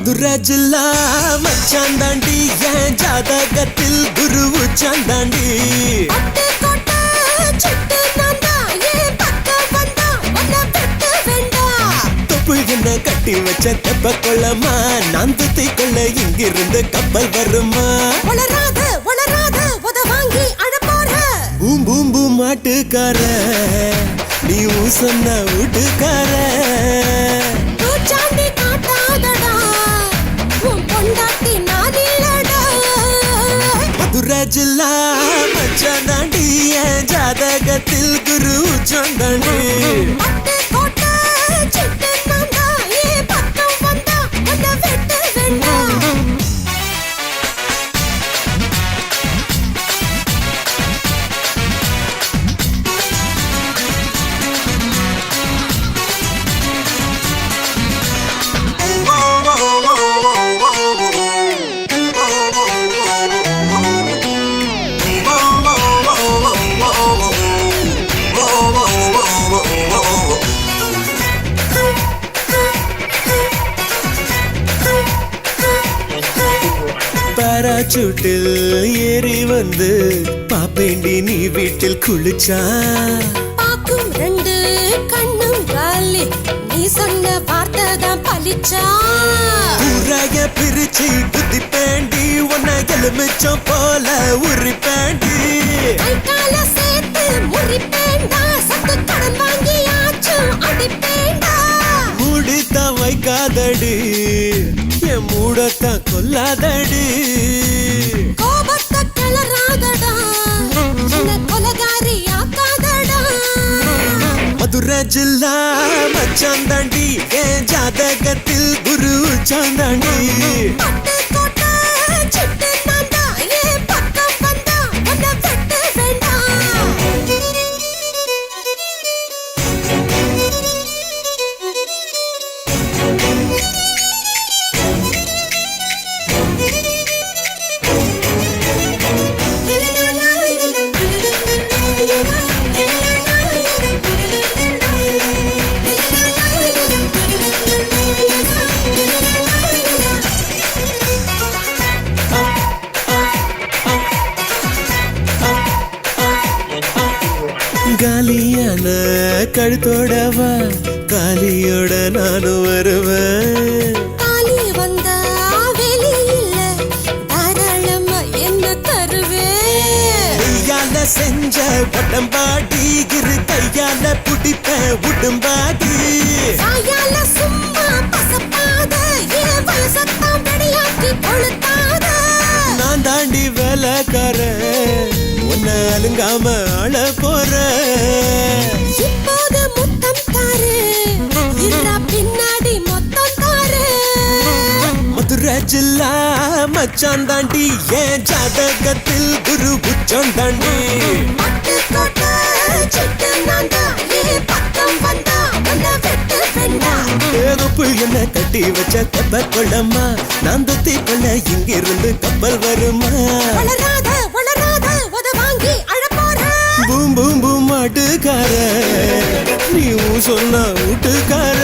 மதுரை ஜில்லா மச்சான் தாண்டி என் ஜாதகத்தில் குரு உச்சான் தாண்டி தொப்பு என்ன கட்டி வச்ச தெப்ப கொள்ளமா நான் துத்தி கொள்ள இங்கிருந்து கப்பல் வருமா பூம் பூம் பூம் மாட்டுக்கார நீ சொன்ன வீட்டுக்கார மதுரை ஜில்லா மச்சான் தாண்டி என் ஜாதகத்தில் குரு உச்சான் தாண்டி பாராசூட்டில் ஏறி வந்து பாப்பேண்டி நீ வீட்டில் குளிச்சா பாக்கும் ரெண்டு கண்ணும் காலி நீ சொன்ன வார்த்தை தான் பலிச்சா ஊராய பிரிச்சு குத்தி பேண்டி உன்னை எலுமிச்சம் போல உரி பேண்டி கைகால சேர்த்து முறிப்பேண்டா சத்து கடன் வாங்கியாச்சும் அடிப்பேண்டா மூடித்தான் வைக்காதடி என் மூடத்தான் கொல்லாதடி கோபத்தை கிளறாதடா என்ன கொலகாரி ஆக்காதடா மதுரை ஜில்லா மச்சான் தாண்டி என் ஜாதகத்தில் குரு உச்சான் தாண்டி பட்டு கோட்டை சிட்டு நான்தா ஏன் பக்கம் வந்தா உன்னை வெட்ட வேண்டாம் காலியான கழுத்தோடவா காலியோட நானும் வருவேன் காலி வந்தா வெளி இல்ல தாராளமா என்ன தருவேன் கையால செஞ்ச உடம்பாடி இரு கையால புடிப்ப உடம்பாடி சாயால சும்மா பசப்பாத என் வயசத்தான் வெடியாக்கி கொளுத்தாத நான் தாண்டி வேலைக்காரன் உன்னை அலுங்காம ஆள போற இப்போது முத்தம் தாரு இல்லா பின்னாடி மொத்தம் தாரு மதுரை ஜில்லா மச்சான் தாண்டி என் ஜாதகத்தில் குரு உச்சான் தாண்டி பட்டு கோட்டை சிட்டு நான்தா ஏன் பக்கம் வந்தா உன்னை வெட்ட வேண்டாம் ஏதோப்பு என்ன கட்டி வச்ச தெப்ப கொள்ளம்மா நான் துத்தி கொள்ள இங்கிருந்து கப்பல் வருமா வளராத உத வாங்கி அழப்போற பூம் பூம் பூம் மாட்டுக்கார நீ சொன்ன வீட்டுக்கார